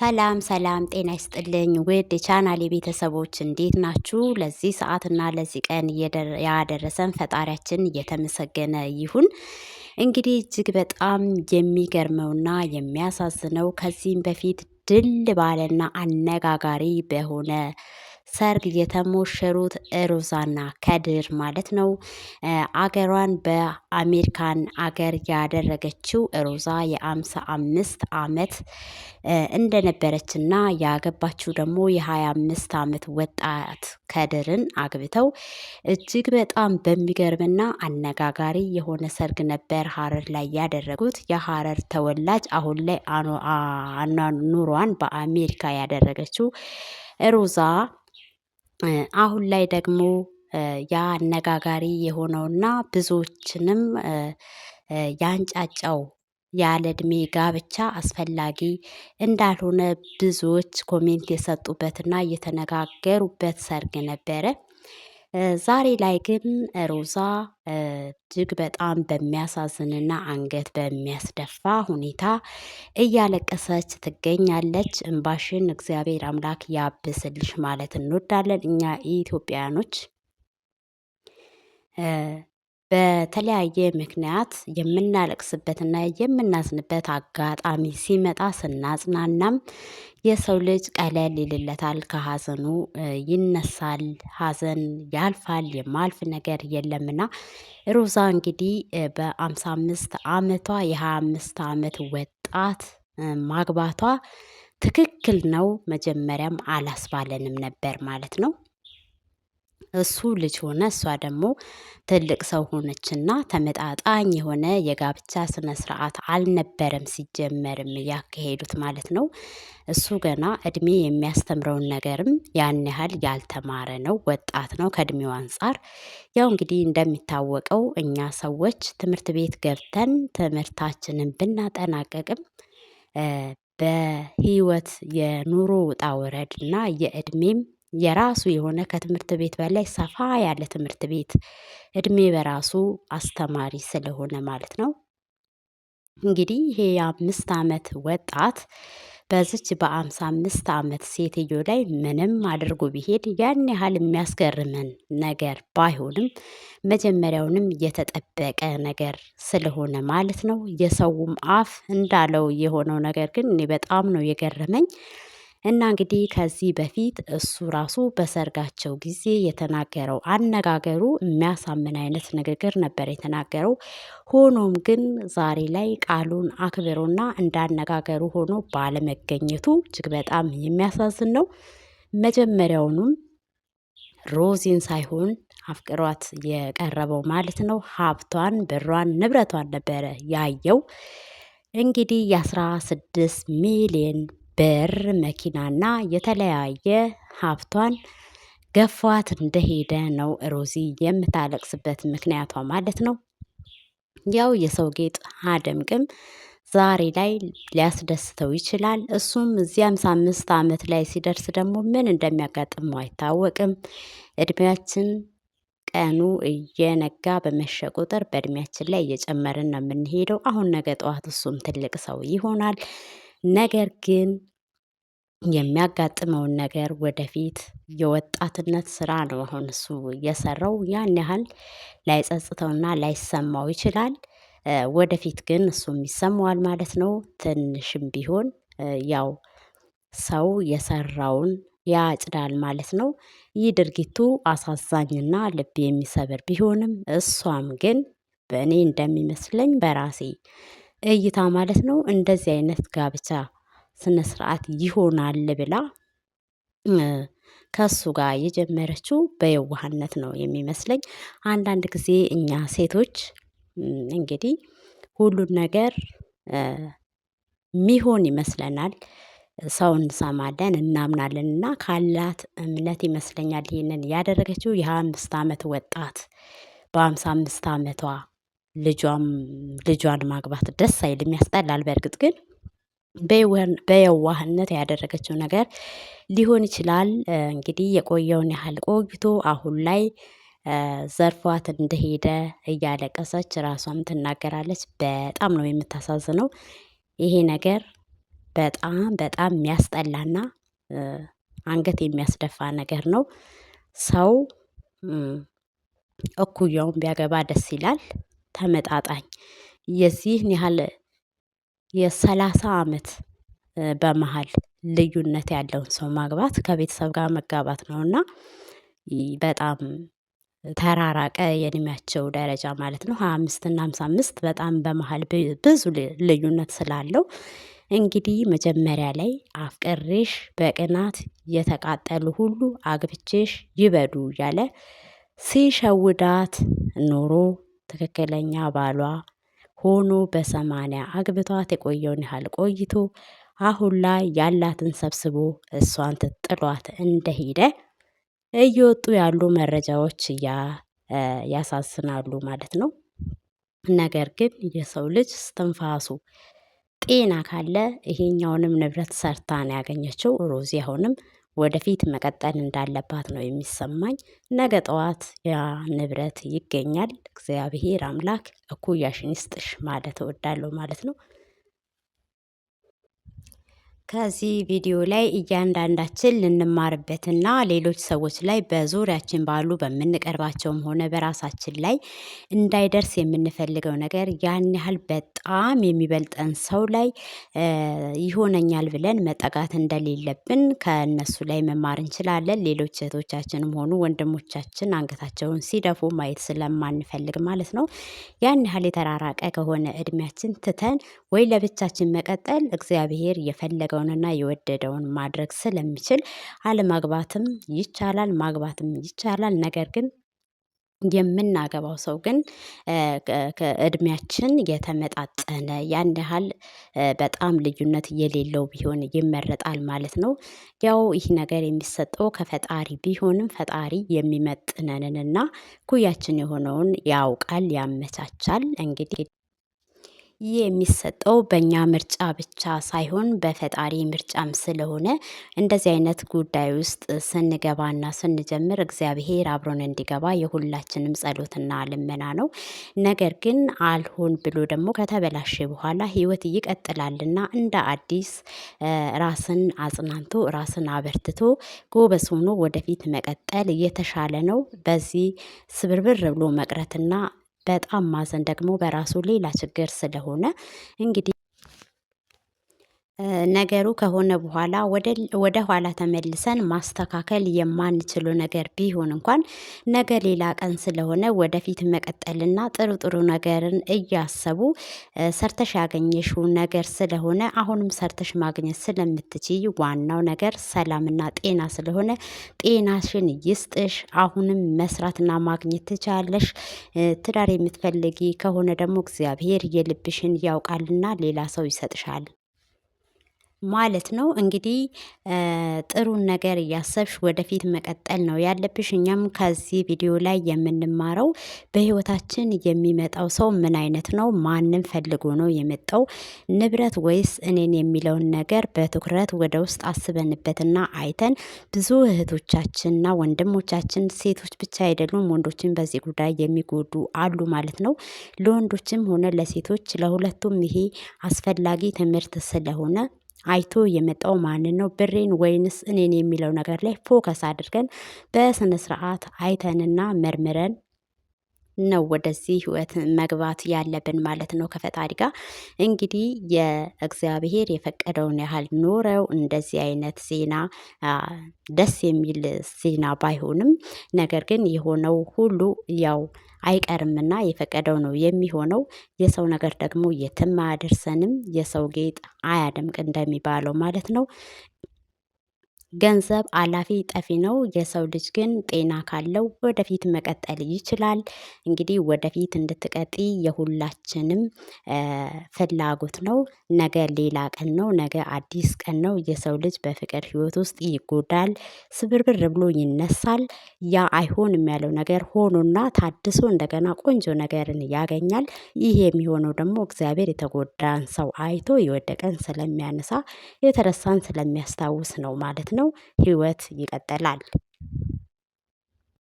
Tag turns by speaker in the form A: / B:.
A: ሰላም ሰላም ጤና ይስጥልኝ ውድ የቻናሌ ቤተሰቦች እንዴት ናችሁ? ለዚህ ሰዓትና ለዚህ ቀን ያደረሰን ፈጣሪያችን እየተመሰገነ ይሁን። እንግዲህ እጅግ በጣም የሚገርመውና የሚያሳዝነው ከዚህም በፊት ድል ባለና አነጋጋሪ በሆነ ሰርግ የተሞሸሩት ሮዛና ከድር ማለት ነው። አገሯን በአሜሪካን አገር ያደረገችው ሮዛ የ55 ዓመት እንደነበረችና ያገባችው ደግሞ የ25 ዓመት ወጣት ከድርን አግብተው እጅግ በጣም በሚገርምና አነጋጋሪ የሆነ ሰርግ ነበር ሀረር ላይ ያደረጉት። የሀረር ተወላጅ አሁን ላይ ኑሯን በአሜሪካ ያደረገችው ሮዛ አሁን ላይ ደግሞ ያ አነጋጋሪ የሆነውና ብዙዎችንም ያንጫጫው ያለ እድሜ ጋብቻ አስፈላጊ እንዳልሆነ ብዙዎች ኮሜንት የሰጡበትና የተነጋገሩበት ሰርግ ነበረ። ዛሬ ላይ ግን ሮዛ እጅግ በጣም በሚያሳዝንና አንገት በሚያስደፋ ሁኔታ እያለቀሰች ትገኛለች። እንባሽን እግዚአብሔር አምላክ ያብስልሽ ማለት እንወዳለን እኛ ኢትዮጵያኖች። በተለያየ ምክንያት የምናለቅስበትና የምናዝንበት አጋጣሚ ሲመጣ ስናጽናናም የሰው ልጅ ቀለል ይልለታል፣ ከሀዘኑ ይነሳል፣ ሀዘን ያልፋል፣ የማልፍ ነገር የለምና ሮዛ እንግዲህ በ55 ዓመቷ የ25 ዓመት ወጣት ማግባቷ ትክክል ነው። መጀመሪያም አላስባለንም ነበር ማለት ነው። እሱ ልጅ ሆነ፣ እሷ ደግሞ ትልቅ ሰው ሆነችና ተመጣጣኝ የሆነ የጋብቻ ስነ ስርዓት አልነበረም ሲጀመርም ያካሄዱት ማለት ነው። እሱ ገና እድሜ የሚያስተምረውን ነገርም ያን ያህል ያልተማረ ነው፣ ወጣት ነው ከእድሜው አንጻር። ያው እንግዲህ እንደሚታወቀው እኛ ሰዎች ትምህርት ቤት ገብተን ትምህርታችንን ብናጠናቀቅም በህይወት የኑሮ ውጣ ውረድ እና የእድሜም የራሱ የሆነ ከትምህርት ቤት በላይ ሰፋ ያለ ትምህርት ቤት እድሜ በራሱ አስተማሪ ስለሆነ ማለት ነው። እንግዲህ ይሄ የ5 ዓመት ወጣት በዚች በ55 ዓመት ሴትዮ ላይ ምንም አድርጎ ቢሄድ ያን ያህል የሚያስገርመን ነገር ባይሆንም መጀመሪያውንም የተጠበቀ ነገር ስለሆነ ማለት ነው። የሰውም አፍ እንዳለው የሆነው ነገር ግን እኔ በጣም ነው የገረመኝ። እና እንግዲህ ከዚህ በፊት እሱ ራሱ በሰርጋቸው ጊዜ የተናገረው አነጋገሩ የሚያሳምን አይነት ንግግር ነበር የተናገረው። ሆኖም ግን ዛሬ ላይ ቃሉን አክብሮና እንዳነጋገሩ ሆኖ ባለመገኘቱ እጅግ በጣም የሚያሳዝን ነው። መጀመሪያውኑም ሮዚን ሳይሆን አፍቅሯት የቀረበው ማለት ነው። ሀብቷን፣ ብሯን፣ ንብረቷን ነበረ ያየው። እንግዲህ የ16 ሚሊዮን ብር መኪናና የተለያየ ሀብቷን ገፏት እንደሄደ ነው ሮዚ የምታለቅስበት ምክንያቷ ማለት ነው። ያው የሰው ጌጥ አደምቅም ዛሬ ላይ ሊያስደስተው ይችላል። እሱም እዚህ 55 ዓመት ላይ ሲደርስ ደግሞ ምን እንደሚያጋጥመው አይታወቅም። እድሜያችን ቀኑ እየነጋ በመሸ ቁጥር በእድሜያችን ላይ እየጨመርን ነው የምንሄደው። አሁን ነገ ጠዋት እሱም ትልቅ ሰው ይሆናል። ነገር ግን የሚያጋጥመውን ነገር ወደፊት የወጣትነት ስራ ነው አሁን እሱ የሰራው። ያን ያህል ላይጸጽተውና ላይሰማው ይችላል። ወደፊት ግን እሱም ይሰማዋል ማለት ነው። ትንሽም ቢሆን ያው ሰው የሰራውን ያጭዳል ማለት ነው። ይህ ድርጊቱ አሳዛኝና ልብ የሚሰብር ቢሆንም እሷም ግን በእኔ እንደሚመስለኝ በራሴ እይታ ማለት ነው እንደዚህ አይነት ጋብቻ ስነ ስርዓት ይሆናል ብላ ከእሱ ጋር የጀመረችው በየዋህነት ነው የሚመስለኝ። አንዳንድ ጊዜ እኛ ሴቶች እንግዲህ ሁሉን ነገር ሚሆን ይመስለናል። ሰው እንሰማለን እናምናለን እና ካላት እምነት ይመስለኛል ይሄንን ያደረገችው። የ25 ዓመት ወጣት በ55 ዓመቷ ልጇን ማግባት ደስ አይልም፣ ያስጠላል። በእርግጥ ግን በየዋህነት ያደረገችው ነገር ሊሆን ይችላል። እንግዲህ የቆየውን ያህል ቆይቶ አሁን ላይ ዘርፏት እንደሄደ እያለቀሰች ራሷም ትናገራለች። በጣም ነው የምታሳዝነው። ይሄ ነገር በጣም በጣም የሚያስጠላና አንገት የሚያስደፋ ነገር ነው። ሰው እኩያውን ቢያገባ ደስ ይላል። ተመጣጣኝ የዚህን ያህል የ30 አመት በመሃል ልዩነት ያለውን ሰው ማግባት ከቤተሰብ ጋር መጋባት ነውና በጣም ተራራቀ የእድሜያቸው ደረጃ ማለት ነው። 25 እና 55 በጣም በመሃል ብዙ ልዩነት ስላለው እንግዲህ መጀመሪያ ላይ አፍቅሬሽ በቅናት የተቃጠሉ ሁሉ አግብቼሽ ይበዱ እያለ ሲሸውዳት ኖሮ ትክክለኛ ባሏ ሆኖ በ80 አግብቷት የቆየውን ያህል ቆይቶ አሁን ላይ ያላትን ሰብስቦ እሷን ጥሏት እንደሄደ እየወጡ ያሉ መረጃዎች ያሳዝናሉ ማለት ነው። ነገር ግን የሰው ልጅ እስትንፋሱ ጤና ካለ ይሄኛውንም ንብረት ሰርታ ነው ያገኘችው። ሮዚ አሁንም ወደፊት መቀጠል እንዳለባት ነው የሚሰማኝ። ነገ ጠዋት ያ ንብረት ይገኛል። እግዚአብሔር አምላክ እኩያሽን ይስጥሽ ማለት እወዳለሁ ማለት ነው። ከዚህ ቪዲዮ ላይ እያንዳንዳችን ልንማርበትና ሌሎች ሰዎች ላይ በዙሪያችን ባሉ በምንቀርባቸውም ሆነ በራሳችን ላይ እንዳይደርስ የምንፈልገው ነገር ያን ያህል በጣም የሚበልጠን ሰው ላይ ይሆነኛል ብለን መጠጋት እንደሌለብን ከእነሱ ላይ መማር እንችላለን። ሌሎች እህቶቻችንም ሆኑ ወንድሞቻችን አንገታቸውን ሲደፉ ማየት ስለማንፈልግ ማለት ነው። ያን ያህል የተራራቀ ከሆነ እድሜያችን ትተን ወይ ለብቻችን መቀጠል እግዚአብሔር የፈለገው እና የወደደውን ማድረግ ስለሚችል አለማግባትም ይቻላል፣ ማግባትም ይቻላል። ነገር ግን የምናገባው ሰው ግን ከእድሜያችን የተመጣጠነ ያን ያህል በጣም ልዩነት የሌለው ቢሆን ይመረጣል ማለት ነው። ያው ይህ ነገር የሚሰጠው ከፈጣሪ ቢሆንም ፈጣሪ የሚመጥነንንና ኩያችን የሆነውን ያውቃል፣ ያመቻቻል። እንግዲህ ይህ የሚሰጠው በእኛ ምርጫ ብቻ ሳይሆን በፈጣሪ ምርጫም ስለሆነ እንደዚህ አይነት ጉዳይ ውስጥ ስንገባና ስንጀምር እግዚአብሔር አብሮን እንዲገባ የሁላችንም ጸሎትና ልመና ነው። ነገር ግን አልሆን ብሎ ደግሞ ከተበላሸ በኋላ ህይወት ይቀጥላልና እንደ አዲስ ራስን አጽናንቶ ራስን አበርትቶ ጎበዝ ሆኖ ወደፊት መቀጠል እየተሻለ ነው። በዚህ ስብርብር ብሎ መቅረትና በጣም ማዘን ደግሞ በራሱ ሌላ ችግር ስለሆነ እንግዲህ ነገሩ ከሆነ በኋላ ወደ ኋላ ተመልሰን ማስተካከል የማንችለው ነገር ቢሆን እንኳን ነገ ሌላ ቀን ስለሆነ ወደፊት መቀጠልና ጥሩ ጥሩ ነገርን እያሰቡ ሰርተሽ ያገኘሽው ነገር ስለሆነ አሁንም ሰርተሽ ማግኘት ስለምትችይ ዋናው ነገር ሰላምና ጤና ስለሆነ ጤናሽን ይስጥሽ። አሁንም መስራትና ማግኘት ትቻለሽ። ትዳር የምትፈልጊ ከሆነ ደግሞ እግዚአብሔር የልብሽን ያውቃልና ሌላ ሰው ይሰጥሻል ማለት ነው። እንግዲህ ጥሩን ነገር እያሰብሽ ወደፊት መቀጠል ነው ያለብሽ። እኛም ከዚህ ቪዲዮ ላይ የምንማረው በህይወታችን የሚመጣው ሰው ምን አይነት ነው? ማንም ፈልጎ ነው የመጣው ንብረት ወይስ እኔን የሚለውን ነገር በትኩረት ወደ ውስጥ አስበንበትና አይተን ብዙ እህቶቻችንና ወንድሞቻችን ሴቶች ብቻ አይደሉም ወንዶችን በዚህ ጉዳይ የሚጎዱ አሉ ማለት ነው። ለወንዶችም ሆነ ለሴቶች ለሁለቱም ይሄ አስፈላጊ ትምህርት ስለሆነ አይቶ የመጣው ማንን ነው? ብሬን ወይንስ እኔን የሚለው ነገር ላይ ፎከስ አድርገን በስነ ስርዓት አይተንና መርምረን ነው ወደዚህ ህይወት መግባት ያለብን ማለት ነው ከፈጣሪ ጋር። እንግዲህ የእግዚአብሔር የፈቀደውን ያህል ኖረው እንደዚህ አይነት ዜና ደስ የሚል ዜና ባይሆንም ነገር ግን የሆነው ሁሉ ያው አይቀርምና የፈቀደው ነው የሚሆነው። የሰው ነገር ደግሞ የትም አያደርሰንም። የሰው ጌጥ አያደምቅ እንደሚባለው ማለት ነው። ገንዘብ አላፊ ጠፊ ነው። የሰው ልጅ ግን ጤና ካለው ወደፊት መቀጠል ይችላል። እንግዲህ ወደፊት እንድትቀጥይ የሁላችንም ፍላጎት ነው። ነገ ሌላ ቀን ነው። ነገ አዲስ ቀን ነው። የሰው ልጅ በፍቅር ህይወት ውስጥ ይጎዳል፣ ስብርብር ብሎ ይነሳል። ያ አይሆንም ያለው ነገር ሆኖና ታድሶ እንደገና ቆንጆ ነገርን ያገኛል። ይህ የሚሆነው ደግሞ እግዚአብሔር የተጎዳን ሰው አይቶ የወደቀን ስለሚያነሳ የተረሳን ስለሚያስታውስ ነው ማለት ነው። ህይወት ይቀጥላል።